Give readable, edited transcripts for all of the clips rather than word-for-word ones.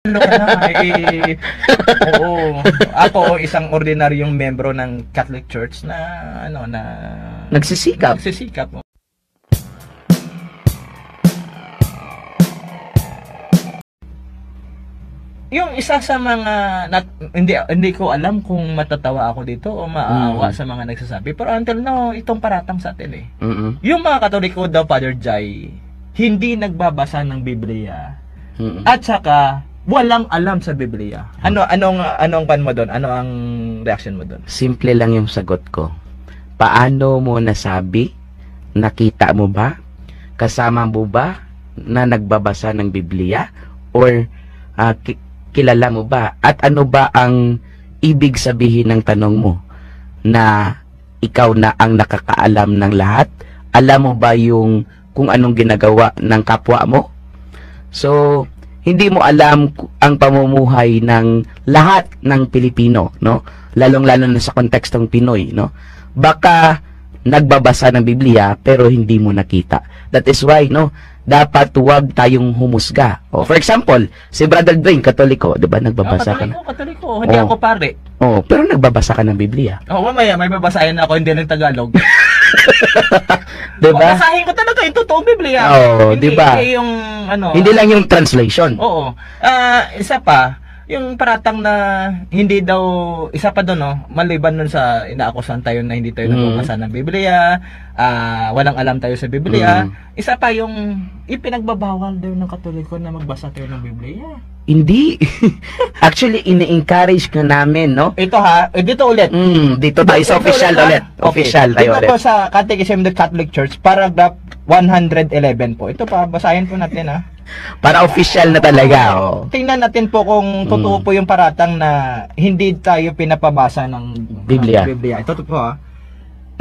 Ano ka na? Oo. Ako, isang ordinaryong membro ng Catholic Church na, Nagsisikap. nagsisikap. Yung isa sa mga hindi ko alam kung matatawa ako dito o maawa sa mga nagsasabi, pero until now itong paratang sa atin eh. Yung mga Katoliko daw, Father Jai, hindi nagbabasa ng Biblia. At saka walang alam sa Biblia. Anong pan mo doon? Ano ang reaction mo doon? Simple lang yung sagot ko. Paano mo nasabi? Nakita mo ba? Kasama mo ba na nagbabasa ng Biblia? Or kilala mo ba? At ano ba ang ibig sabihin ng tanong mo? Na ikaw na ang nakakaalam ng lahat? Alam mo ba yung kung anong ginagawa ng kapwa mo? So, hindi mo alam ang pamumuhay ng lahat ng Pilipino, no? Lalong-lalo na sa kontekstong Pinoy, no? Baka nagbabasa ng Biblia pero hindi mo nakita. That is why, no, dapat huwag tayong humusga. For example, si Brother Dwayne, Katoliko, 'di ba? Nagbabasa ka na. Katoliko, hindi ako pare. Pero nagbabasa ka ng Biblia. Mamaya may babasahin ako, hindi ng Tagalog. 'Di ba? Babasahin ko talaga yung totoong Biblia. Di ba? Hindi yung hindi lang yung translation. Oo. Isa pa, yung paratang na hindi daw, isa pa doon, no, maliban nun sa inaakusan tayo na hindi tayo nagbabasa ng Biblia, walang alam tayo sa Biblia, isa pa yung ipinagbabawal daw ng Katoliko na magbasa tayo ng Biblia. Hindi. Actually, ini-encourage ko namin, no? Ito dito ulit. Dito tayo sa official ulit. Official tayo ulit. Dito po sa Catechism of the Catholic Church, paragraph 111 po. Ito pa, basahin po natin, Para official na talaga, Tingnan natin po kung totoo po yung paratang na hindi tayo pinapabasa ng Biblia. Ito po,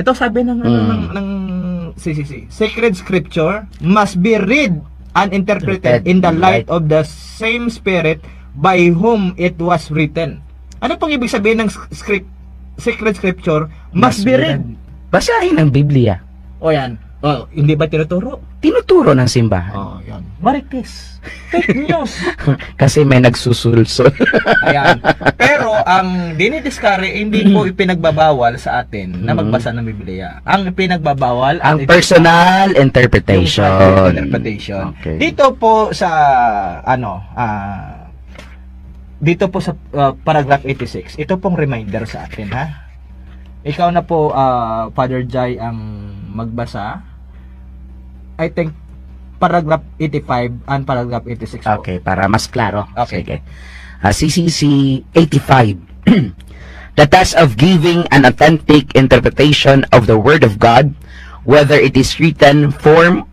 Ito sabi ng Sacred Scripture must be read and interpreted in the light of the same Spirit by whom it was written. Ano pong ibig sabihin ng Sacred Scripture must be read? Basahin ang Biblia. Yan. Hindi ba tinuturo? Tinuturo ng simbahan. Yan. Marites. Fake news. Kasi may nagsusulsol. Ayan. Pero ang dinidiscourage, hindi po ipinagbabawal sa atin na magbasa ng Biblia. Ang ipinagbabawal ang personal interpretation. Okay. Dito po sa paragraph 86. Ito pong reminder sa atin, Ikaw na po, Father Jai, ang magbasa. I think paragraph 85 and paragraph 86 po. Okay, para mas klaro. Okay. Sige. CCC 85. The task of giving an authentic interpretation of the Word of God, whether it is written form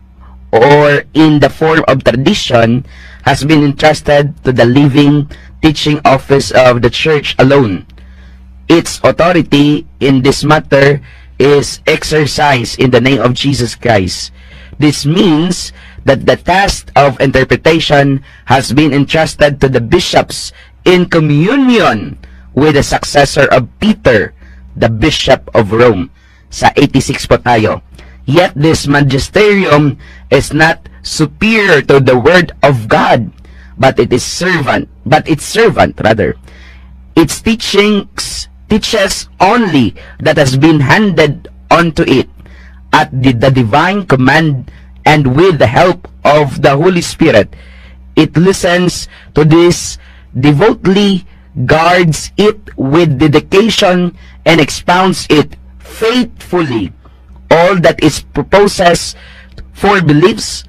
or in the form of tradition, has been entrusted to the living teaching office of the Church alone. Its authority in this matter is exercised in the name of Jesus Christ. This means that the task of interpretation has been entrusted to the bishops in communion with the successor of Peter, the Bishop of Rome. Sa 86 po tayo. Yet this magisterium is not superior to the Word of God, but its servant. Its teaches only that has been handed unto it at the divine command, and with the help of the Holy Spirit. It listens to this devotedly, guards it with dedication, and expounds it faithfully. All that is proposes for beliefs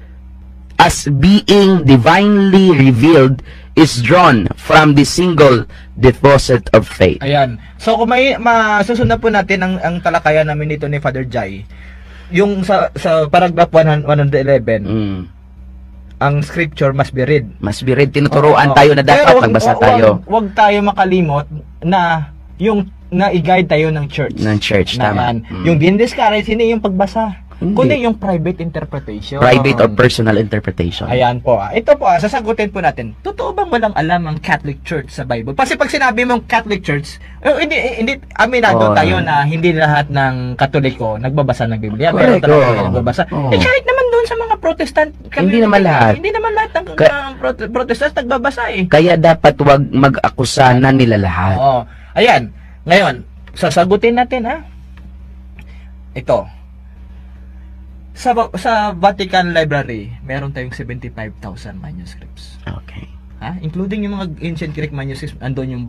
as being divinely revealed is drawn from the single deposit of faith. Ayan. So kung may masusunod po natin ang talakayan namin dito ni Father Jai, yung sa paragraph 111, ang scripture must be read. Must be read. Tinuturuan tayo na dapat magbasa tayo. Wag tayo makalimot na yung na-i-guide tayo ng church. Ng church, tama. Yung din-discourage, hindi yung pagbasa. Kundi yung private interpretation. Private or personal interpretation. Ayan po. Ito po, sasagutin po natin. Totoo bang walang alam ang Catholic Church sa Bible? Kasi pag sinabi mong Catholic Church, hindi aminado tayo na hindi lahat ng Katoliko nagbabasa ng Biblia. Pero talaga nagbabasa. Kahit naman doon sa mga Protestant Hindi naman lahat. Hindi naman lahat ng Protestant nagbabasa eh. Kaya dapat wag mag-akusana nila lahat. Oo. Ayan. Ngayon, sasagutin natin ha. Ito. Sa Vatican Library, meron tayong 75,000 manuscripts. Okay. Ha? Including yung mga ancient Greek manuscripts, andun yung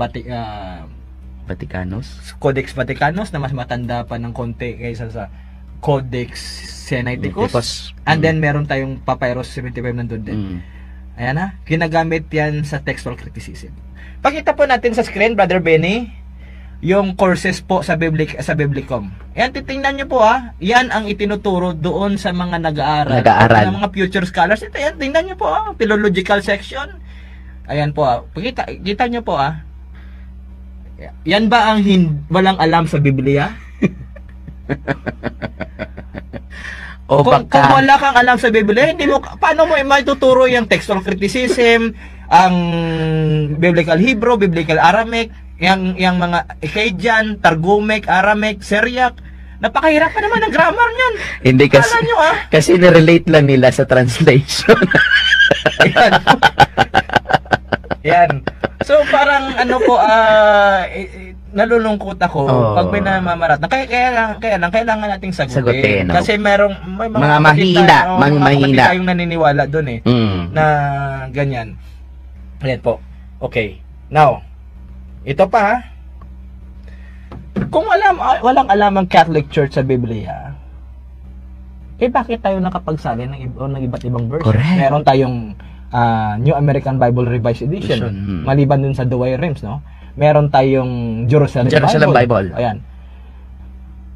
Vaticanos? Codex Vaticanus na mas matanda pa ng konti kaysa sa Codex Sinaiticus. And then meron tayong Papyrus 75 nandun din. Ayan ha. Ginagamit yan sa textual criticism. Pakita po natin sa screen, Brother Benny, yung courses po sa Biblicom. Ayan, titingnan nyo po ha. Yan ang itinuturo doon sa mga nag-aaral. Sa mga future scholars. Ito yan, tingnan nyo po ha. Philological section. Ayan po ha. Kita nyo po ha. Yan ba ang walang alam sa Biblia? Kung wala kang alam sa Biblia, hindi mo, paano mo maituturo yung textual criticism, ang Biblical Hebrew, Biblical Aramaic, yung mga Akkadian, Targumic, Aramaic, Syriac? Napakahirap pa naman ang grammar niyan. Hindi kasi, nyo, kasi nirelate lang nila sa translation. Yan. Yan. So parang ano po nalulungkot ako pag may namamarat. Kaya kailangan nating sagutin. Kasi may mga mahina tayong naniniwala doon na ganyan. Ayan po. Okay. Now, ito pa kung walang alam ang Catholic Church sa Biblia, bakit tayo nakapagsalin ng iba't ibang version? Correct. Meron tayong New American Bible Revised Edition. Maliban dun sa Douay Rheims, no? Meron tayong Jerusalem Bible. Ayan.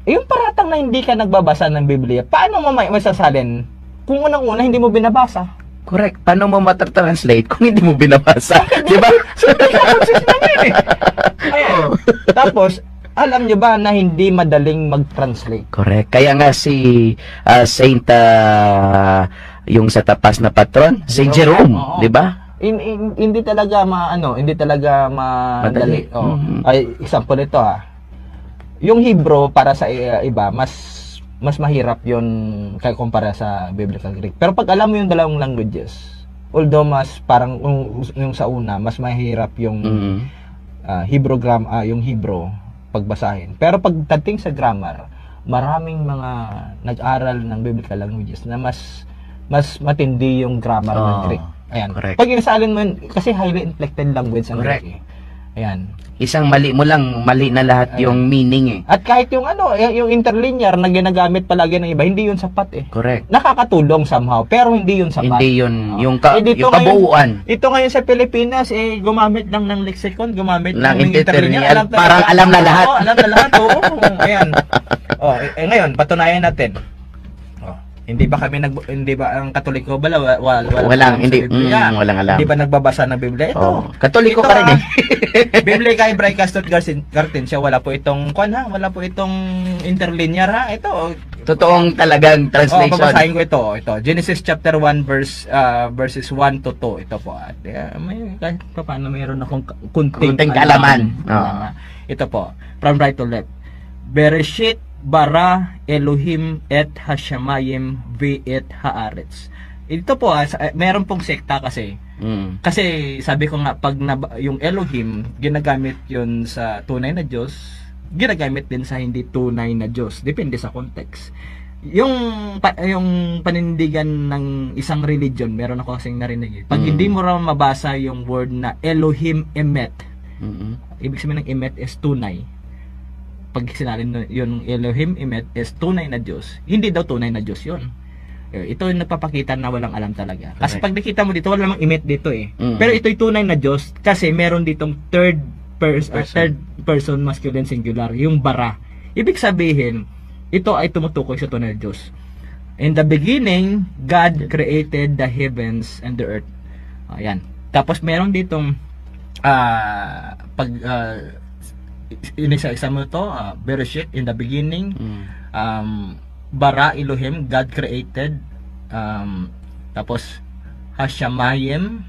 Yung paratang na hindi ka nagbabasa ng Biblia, paano mo masasalin kung unang-una hindi mo binabasa? Correct. Paano mo matatranslate kung hindi mo binabasa? Di ba? Tapos, alam nyo ba na hindi madaling mag-translate? Correct. Kaya nga si Saint yung sa tapas na patron, Saint Jerome, di ba? Hindi talaga madali. Ay, example ito yung Hebrew para sa iba mas mahirap 'yon kaya kumpara sa Biblical Greek. Pero pag alam mo yung dalawang languages, although mas parang yung sa una mas mahirap yung Hebrew yung Hebrew pagbasahin. Pero pagdating sa grammar, maraming mga nag-aral ng biblical languages na mas matindi yung grammar ng Greek. Ayan. Correct. Pag inasalin mo yun, kasi highly inflected language ang Greek. Ayan. Isang mali mo lang, mali na lahat yung meaning At kahit yung yung interlinear na ginagamit palagi ng iba, hindi yun sapat Correct. Nakakatulong somehow, pero hindi yun sapat. Hindi yun, yung kabuuan. Ito ngayon sa Pilipinas, gumamit lang ng lexicon, gumamit ng interlinear. Parang alam na lahat. Alam na lahat, ayan. Ngayon, patunayan natin. Hindi ba ang Katoliko walang alam. Hindi ba nagbabasa ng Biblia? Ito. Katoliko ka rin Biblia kay Bray Castot Gartensia, wala po itong interlinear Ito. Totoong talagang translation. Babasahin ko ito. Genesis chapter 1 verses 1 to 2. Ito po. May kahit paano mayroon akong kunting kalaman. Ito po. From right to left. Bereshit bara Elohim et hashamayim ve'et haaretz. Ito po meron pong sekta kasi. Kasi sabi ko nga pag yung Elohim ginagamit yun sa tunay na Diyos, ginagamit din sa hindi tunay na Diyos, depende sa context. Yung panindigan ng isang religion, meron ako kasing narinig. Pag hindi mo raw mabasa yung word na Elohim emet, ibig sabihin ng emet is tunay. Pag sinalin yung Elohim emet is tunay na Diyos, hindi daw tunay na Diyos yun. Ito yung nagpapakita na walang alam talaga. Kasi pag nakita mo dito, wala namang emet dito Pero ito'y tunay na Diyos kasi meron ditong third person masculine singular, yung bara. Ibig sabihin, ito ay tumutukoy sa tunay na Diyos. In the beginning, God created the heavens and the earth. Ayan. Tapos meron ditong inisa-isa mo to, Bereshit, in the beginning, bara Elohim, God created, tapos hashamayim,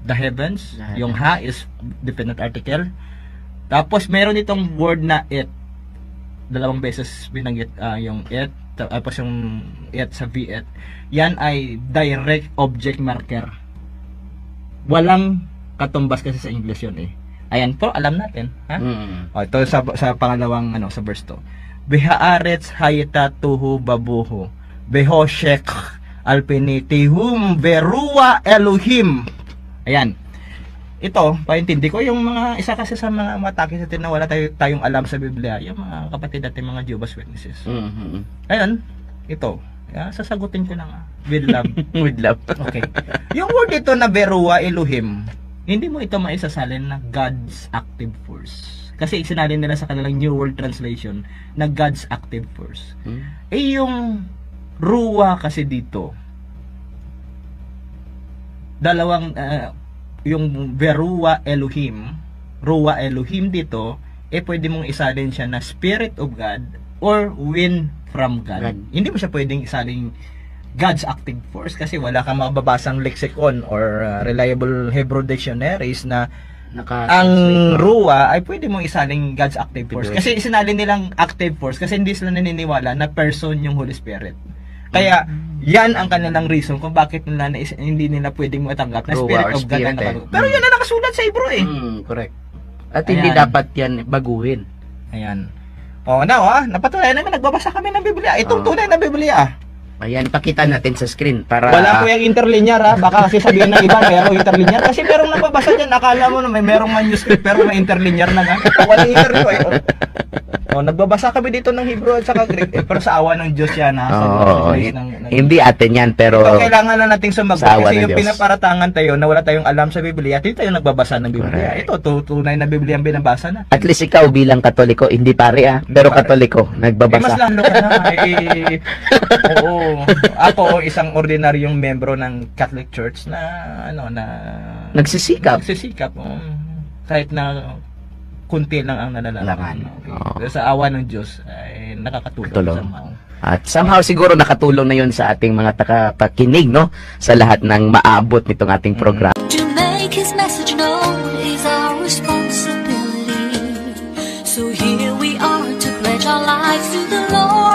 the heavens, yung ha is definite article, tapos meron itong word na it, dalawang beses binanggit yung it, tapos yung et sa VET, yan ay direct object marker. Walang katumbas kasi sa English yun eh. Ayan po, alam natin. Ha? O, ito sa pangalawang, sa verse 2. Behaaretz hayita tuhu babuhu. Behoshek alpinitihum verua Elohim. Ayan. Ito, paintindi ko yung mga isa kasi sa mga matake sa na wala tayong alam sa Biblia, yung mga kapatid natin mga Jehovah's Witnesses. Ayun, ito. Sasagutin ko na nga. With love. With love. Okay. Yung word ito na verua Elohim, hindi mo ito maisasalin na God's active force. Kasi isinalin nila sa kanilang New World Translation na God's active force. Eh yung ruwa kasi dito, dalawang, yung verua Elohim, ruwa Elohim dito, pwede mong isalin siya na Spirit of God or wind from God. Hindi mo siya pwedeng isalin God's active force kasi wala kang mababasang lexicon or reliable Hebrew dictionaries na ang ruwa ay pwede mong isaling God's active force. Kasi isinalin nilang active force kasi hindi sila naniniwala na person yung Holy Spirit. Kaya yan ang kanilang reason kung bakit nila hindi nila pwedeng matanggap na Spirit of God ang nakasulat. Pero yan ang nakasulat sa Hebrew eh. Correct. At hindi dapat yan baguhin. Ayan. Now napatunayan namin nagbabasa kami ng Biblia. Itong tunay na Biblia. Ayan, pakita natin sa screen para... Wala po yung interlinear baka kasi sabihin ng iba merong interlinear. Kasi merong nababasa dyan, akala mo na merong manuscript pero may interlinear na nga. Walang interlinear. Nagbabasa kami dito ng Hebrew at saka Greek. Pero sa awa ng Diyos yan hindi atin yan, pero... Ito kailangan na nating sumagot. Kasi yung pinaparatangan tayo na wala tayong alam sa Biblia, hindi tayo nagbabasa ng Biblia. Ito, tunay na Biblia ang binabasa na. At least ikaw bilang Katoliko, hindi pare pero Katoliko, nagbabasa. Mas lalo ka na. Oo. Ako, isang ordinaryong membro ng Catholic Church na, nagsisikap. Kahit na kunti lang ang nalalaman. Okay. Sa awa ng Diyos ay nakakatulong somehow. At somehow siguro nakatulong na yun sa ating mga tagapakinig, no? Sa lahat ng maabot nitong ating program. To make His message known is our responsibility. So here we are to pledge our lives to the Lord.